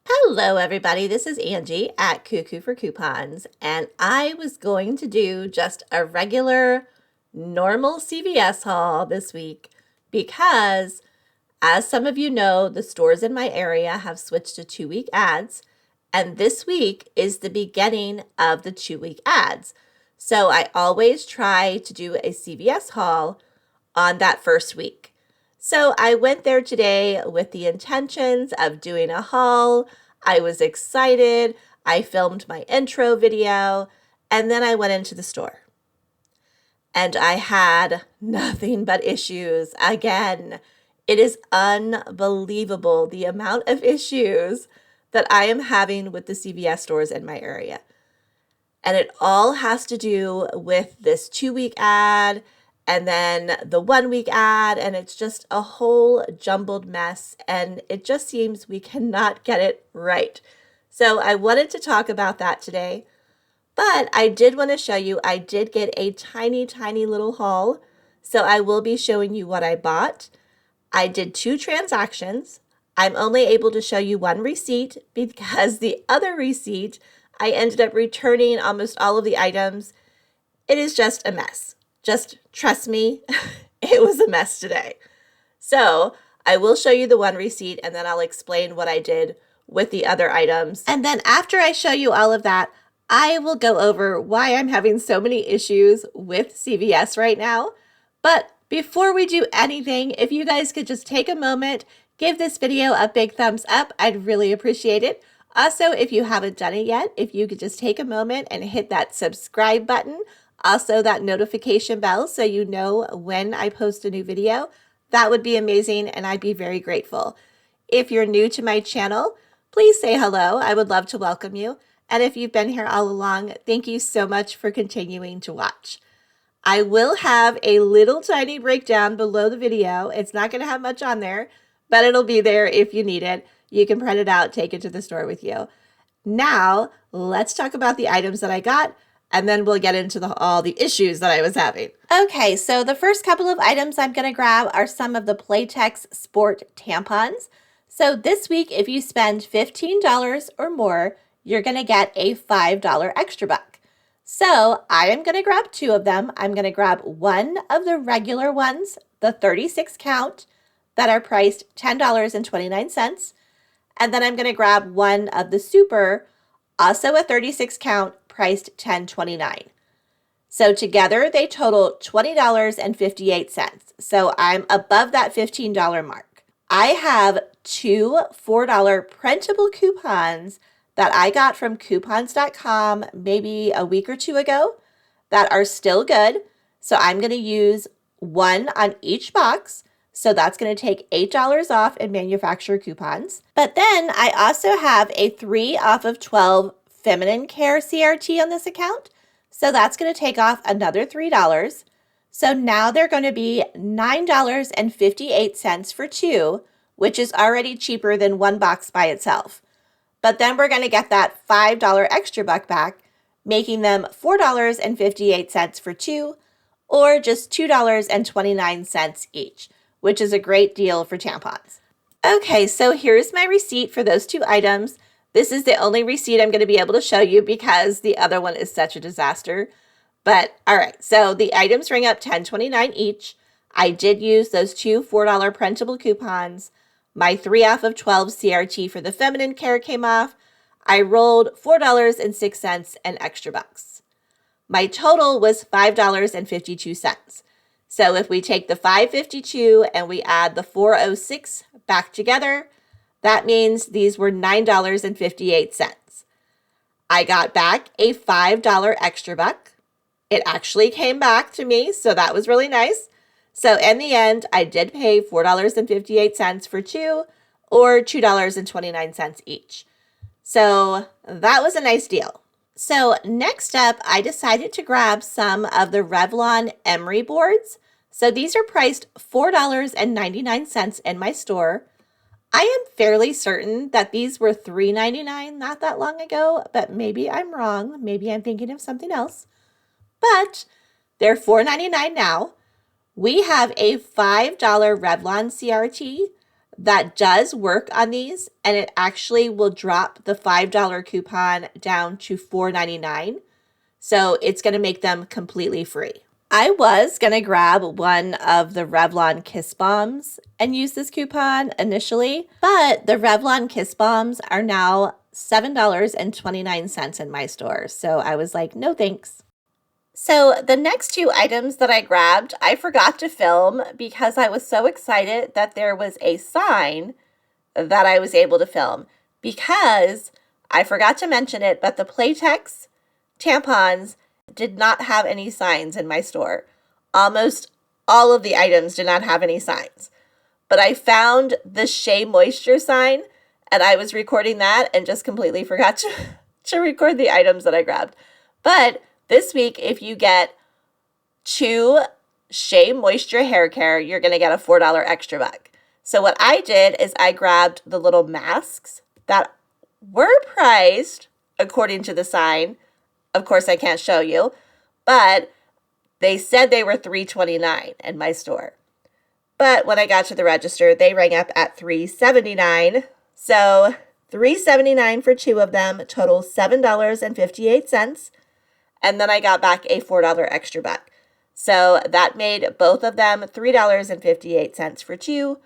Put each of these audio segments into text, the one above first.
Hello everybody, this is Angie at Cuckoo for Coupons, and I was going to do just a regular, normal CVS haul this week because, as some of you know, the stores in my area have switched to 2-week ads, and this week is the beginning of the 2-week ads. So I always try to do a CVS haul on that first week. So I went there today with the intentions of doing a haul. I was excited. I filmed my intro video, and then I went into the store. And I had nothing but issues again. It is unbelievable the amount of issues that I am having with the CVS stores in my area. And it all has to do with this 2-week ad and then the 1-week ad, and it's just a whole jumbled mess, and it just seems we cannot get it right. So I wanted to talk about that today, but I did want to show you, I did get a tiny little haul, so I will be showing you what I bought. I did 2 transactions. I'm only able to show you 1 receipt because the other receipt, I ended up returning almost all of the items. It is just a mess. Just trust me, it was a mess today. So I will show you the 1 receipt, and then I'll explain what I did with the other items. And then after I show you all of that, I will go over why I'm having so many issues with CVS right now. But before we do anything, if you guys could just take a moment, give this video a big thumbs up, I'd really appreciate it. Also, if you haven't done it yet, if you could just take a moment and hit that subscribe button, also that notification bell so you know when I post a new video, that would be amazing and I'd be very grateful. If you're new to my channel, please say hello. I would love to welcome you. And if you've been here all along, thank you so much for continuing to watch. I will have a little tiny breakdown below the video. It's not going to have much on there, but it'll be there if you need it. You can print it out, take it to the store with you. Now, let's talk about the items that I got, and then we'll get into all the issues that I was having. Okay, so the first couple of items I'm going to grab are some of the Playtex Sport tampons. So this week, if you spend $15 or more, you're going to get a $5 extra buck. So I am going to grab 2 of them. I'm going to grab 1 of the regular ones, the 36 count, that are priced $10.29. And then I'm going to grab 1 of the super, also a 36 count, priced $10.29. So together they total $20.58. So I'm above that $15 mark. I have 2 $4 printable coupons that I got from coupons.com maybe a week or 2 ago that are still good. So I'm going to use 1 on each box. So that's going to take $8 off in manufacturer coupons. But then I also have a 3 off of 12 feminine care CRT on this account. So that's going to take off another $3. So now they're going to be $9.58 for 2, which is already cheaper than 1 box by itself. But then we're going to get that $5 extra buck back, making them $4.58 for 2, or just $2.29 each, which is a great deal for tampons. Okay, so here's my receipt for those 2 items. This is the only receipt I'm going to be able to show you because the other one is such a disaster. But all right, so the items ring up $10.29 each. I did use those 2 $4 printable coupons. My 3 off of 12 CRT for the feminine care came off. I rolled $4.06 and extra bucks. My total was $5.52. So if we take the $5.52 and we add the $4.06 back together, that means these were $9.58. I got back a $5 extra buck. It actually came back to me, so that was really nice. So in the end, I did pay $4.58 for 2, or $2.29 each. So that was a nice deal. So next up, I decided to grab some of the Revlon emery boards. So these are priced $4.99 in my store. I am fairly certain that these were $3.99 not that long ago, but maybe I'm wrong. Maybe I'm thinking of something else. But they're $4.99 now. We have a $5 Revlon CRT that does work on these, and it actually will drop the $5 coupon down to $4.99. So it's going to make them completely free. I was going to grab one of the Revlon Kiss Bombs and use this coupon initially, but the Revlon Kiss Bombs are now $7.29 in my store. So I was like, no thanks. So the next two items that I grabbed, I forgot to film because I was so excited that there was a sign that I was able to film, because I forgot to mention it, but the Playtex tampons did not have any signs in my store. Almost all of the items did not have any signs. But I found the Shea Moisture sign, and I was recording that and just completely forgot to record the items that I grabbed. But this week, if you get 2 Shea Moisture hair care, you're going to get a $4 extra buck. So what I did is I grabbed the little masks that were priced according to the sign. Of course, I can't show you, but they said they were $3.29 in my store. But when I got to the register, they rang up at $3.79. So $3.79 for 2 of them, total $7.58. And then I got back a $4 extra buck. So that made both of them $3.58 for 2,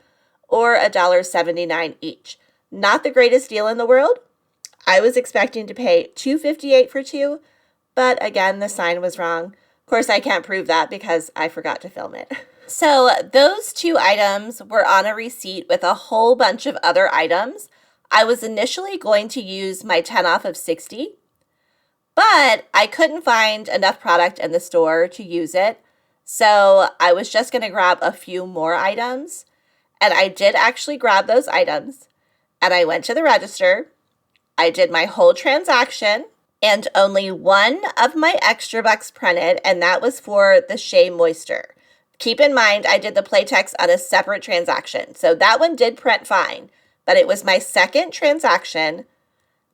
or $1.79 each. Not the greatest deal in the world. I was expecting to pay $2.58 for 2, but again, the sign was wrong. Of course, I can't prove that because I forgot to film it. So those 2 items were on a receipt with a whole bunch of other items. I was initially going to use my 10 off of 60, but I couldn't find enough product in the store to use it. So I was just going to grab a few more items. And I did actually grab those items. And I went to the register. I did my whole transaction. And only one of my extra bucks printed. And that was for the Shea Moisture. Keep in mind, I did the Playtex on a separate transaction. So that one did print fine. But it was my second transaction.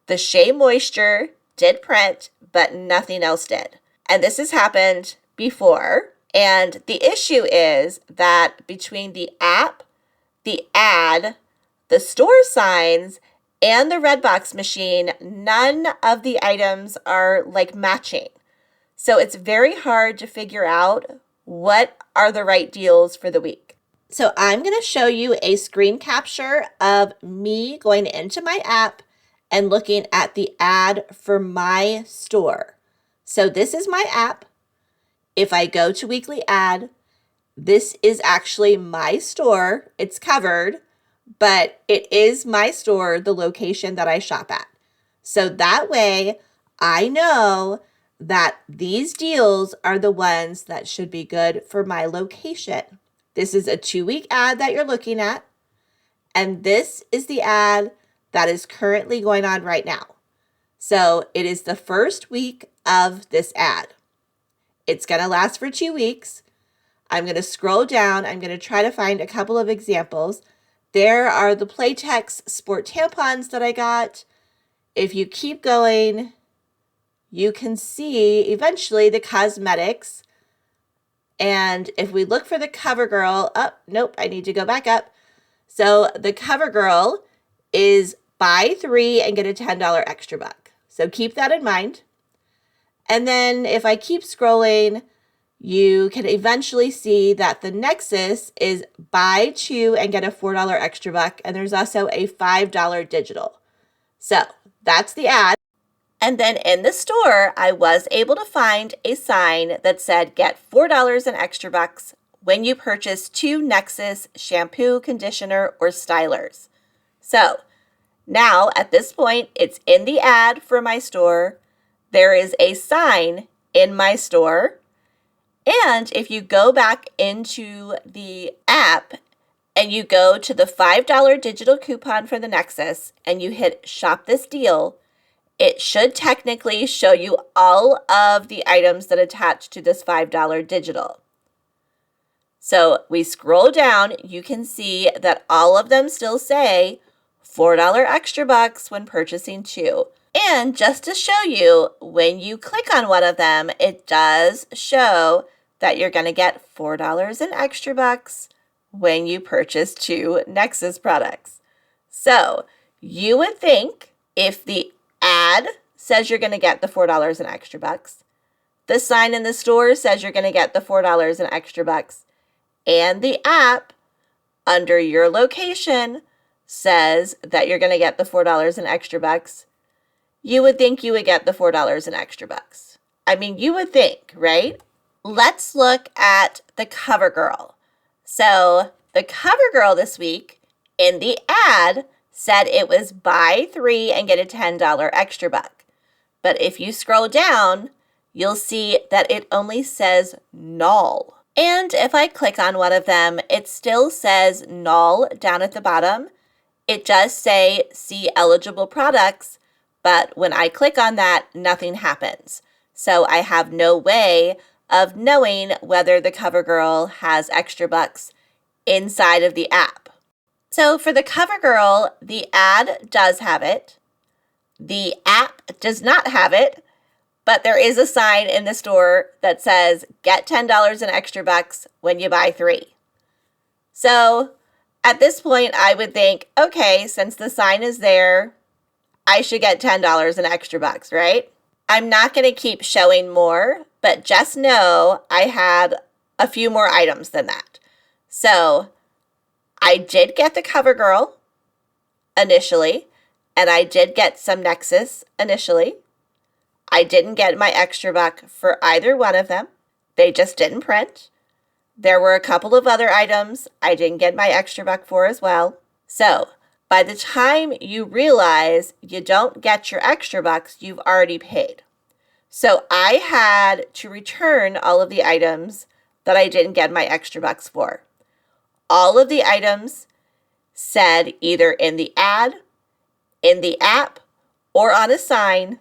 The Shea Moisture did print, but nothing else did. And this has happened before. And the issue is that between the app, the ad, the store signs, and the Redbox machine, none of the items are like matching. So it's very hard to figure out what are the right deals for the week. So I'm going to show you a screen capture of me going into my app and looking at the ad for my store. So this is my app. If I go to weekly ad, this is actually my store. It's covered, but it is my store, the location that I shop at. So that way I know that these deals are the ones that should be good for my location. This is a 2-week ad that you're looking at, and this is the ad that is currently going on right now. So it is the first week of this ad. It's going to last for 2 weeks. I'm going to scroll down. I'm going to try to find a couple of examples. There are the Playtex Sport tampons that I got. If you keep going, you can see eventually the cosmetics. And if we look for the CoverGirl, nope, I need to go back up. So the CoverGirl is buy 3 and get a $10 extra buck. So keep that in mind. And then if I keep scrolling, you can eventually see that the Nexus is buy 2 and get a $4 extra buck. And there's also a $5 digital. So that's the ad. And then in the store, I was able to find a sign that said get $4 in extra bucks when you purchase 2 Nexus shampoo, conditioner, or stylers. So now at this point, it's in the ad for my store. There is a sign in my store. And if you go back into the app and you go to the $5 digital coupon for the Nexus and you hit shop this deal, it should technically show you all of the items that attach to this $5 digital. So we scroll down, you can see that all of them still say $4 extra bucks when purchasing 2. And just to show you, when you click on one of them, it does show that you're going to get $4 in extra bucks when you purchase 2 Nexus products. So you would think if the ad says you're going to get the $4 in extra bucks, the sign in the store says you're going to get the $4 in extra bucks, and the app under your location says that you're going to get the $4 in extra bucks, you would think you would get the $4 in extra bucks. I mean, you would think, right? Let's look at the CoverGirl. So the CoverGirl this week in the ad said it was buy 3 and get a $10 extra buck. But if you scroll down, you'll see that it only says null. And if I click on one of them, it still says null down at the bottom. It does say see eligible products, but when I click on that, nothing happens. So I have no way of knowing whether the CoverGirl has extra bucks inside of the app. So for the CoverGirl, the ad does have it. The app does not have it, but there is a sign in the store that says get $10 in extra bucks when you buy 3. So at this point, I would think, okay, since the sign is there, I should get $10 in extra bucks, right? I'm not going to keep showing more, but just know I had a few more items than that. So I did get the CoverGirl initially, and I did get some Nexus initially. I didn't get my extra buck for either one of them. They just didn't print. There were a couple of other items I didn't get my extra buck for as well. So by the time you realize you don't get your extra bucks, you've already paid. So I had to return all of the items that I didn't get my extra bucks for. All of the items said either in the ad, in the app, or on a sign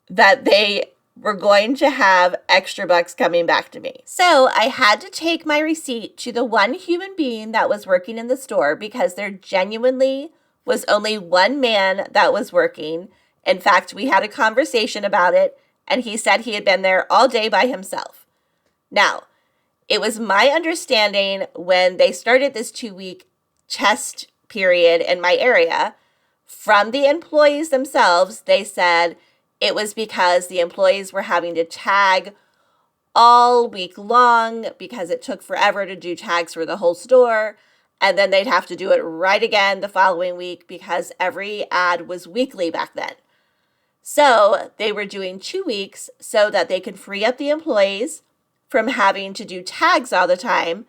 that they were going to have extra bucks coming back to me. So I had to take my receipt to the one human being that was working in the store because there genuinely was only one man that was working. In fact, we had a conversation about it, and he said he had been there all day by himself. Now, it was my understanding when they started this 2-week test period in my area, from the employees themselves, they said it was because the employees were having to tag all week long because it took forever to do tags for the whole store. And then they'd have to do it right again the following week because every ad was weekly back then. So they were doing 2 weeks so that they could free up the employees from having to do tags all the time,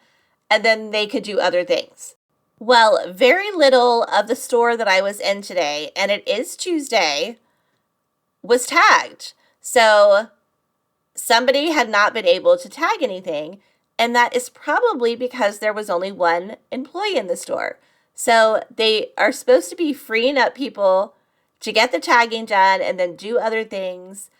and then they could do other things. Well, very little of the store that I was in today, and it is Tuesday, was tagged. So somebody had not been able to tag anything, and that is probably because there was only one employee in the store. So they are supposed to be freeing up people to get the tagging done and then do other things.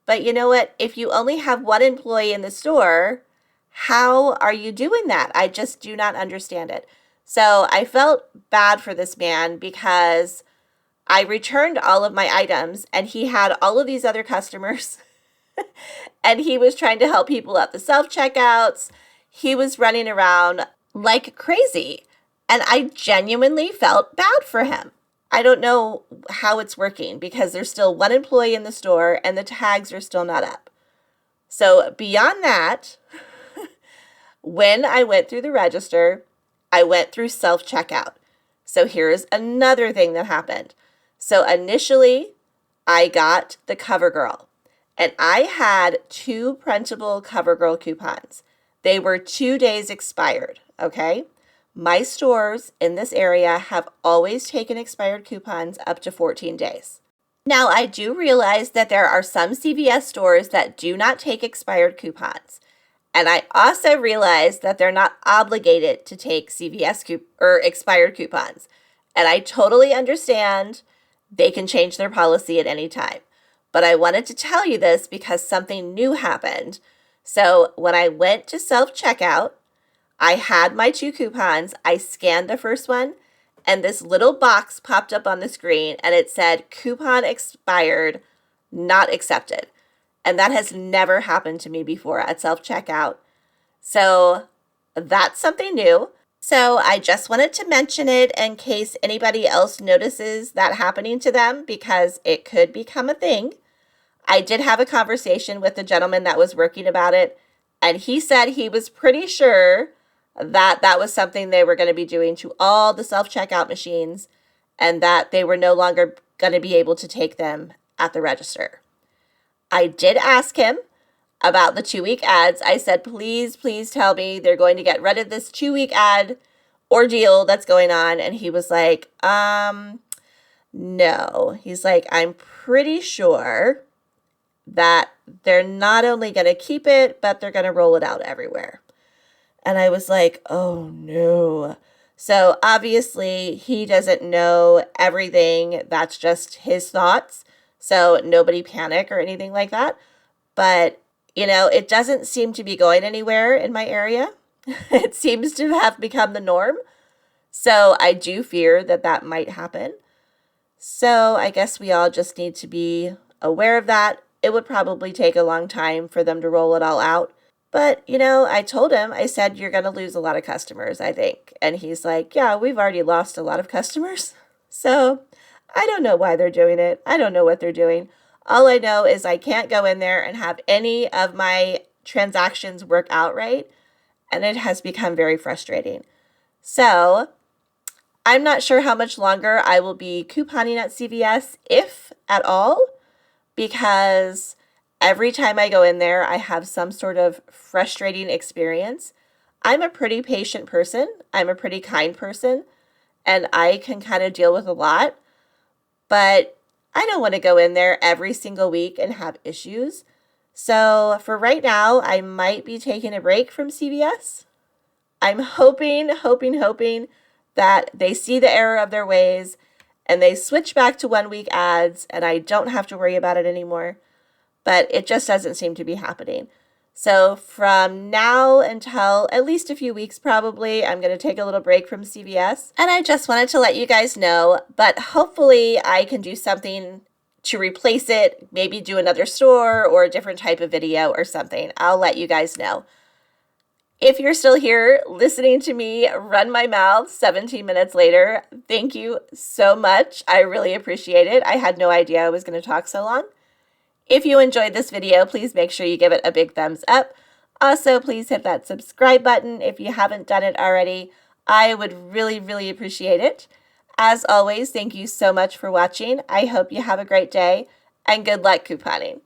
But you know what? If you only have one employee in the store, how are you doing that? I just do not understand it. So I felt bad for this man because I returned all of my items and he had all of these other customers and he was trying to help people at the self-checkouts. He was running around like crazy and I genuinely felt bad for him. I don't know how it's working because there's still one employee in the store and the tags are still not up. So beyond that, when I went through the register, I went through self-checkout. So here's another thing that happened. So initially, I got the CoverGirl, and I had 2 printable CoverGirl coupons. They were 2 days expired, okay? My stores in this area have always taken expired coupons up to 14 days. Now, I do realize that there are some CVS stores that do not take expired coupons. And I also realize that they're not obligated to take CVS expired coupons. And I totally understand they can change their policy at any time. But I wanted to tell you this because something new happened. So when I went to self-checkout, I had my 2 coupons. I scanned the first one, and this little box popped up on the screen, and it said, coupon expired, not accepted. And that has never happened to me before at self-checkout. So that's something new. So I just wanted to mention it in case anybody else notices that happening to them, because it could become a thing. I did have a conversation with the gentleman that was working about it, and he said he was pretty sure that that was something they were going to be doing to all the self-checkout machines, and that they were no longer going to be able to take them at the register. I did ask him about the 2-week ads. I said, please, please tell me they're going to get rid of this 2-week ad ordeal that's going on. And he was like, no. He's like, I'm pretty sure that they're not only going to keep it, but they're going to roll it out everywhere. And I was like, oh no. So obviously he doesn't know everything. That's just his thoughts. So nobody panic or anything like that. But, you know, it doesn't seem to be going anywhere in my area. It seems to have become the norm. So I do fear that that might happen. So I guess we all just need to be aware of that. It would probably take a long time for them to roll it all out. But, you know, I told him, I said, you're going to lose a lot of customers, I think. And he's like, yeah, we've already lost a lot of customers. So I don't know why they're doing it. I don't know what they're doing. All I know is I can't go in there and have any of my transactions work out right. And it has become very frustrating. So I'm not sure how much longer I will be couponing at CVS, if at all, because every time I go in there, I have some sort of frustrating experience. I'm a pretty patient person. I'm a pretty kind person, and I can kind of deal with a lot. But I don't want to go in there every single week and have issues. So for right now, I might be taking a break from CVS. I'm hoping that they see the error of their ways and they switch back to 1-week ads and I don't have to worry about it anymore. But it just doesn't seem to be happening. So from now until at least a few weeks probably, I'm going to take a little break from CVS. And I just wanted to let you guys know, but hopefully I can do something to replace it, maybe do another store or a different type of video or something. I'll let you guys know. If you're still here listening to me run my mouth 17 minutes later, thank you so much. I really appreciate it. I had no idea I was going to talk so long. If you enjoyed this video, please make sure you give it a big thumbs up. Also, please hit that subscribe button if you haven't done it already. I would really, really appreciate it. As always, thank you so much for watching. I hope you have a great day and good luck couponing.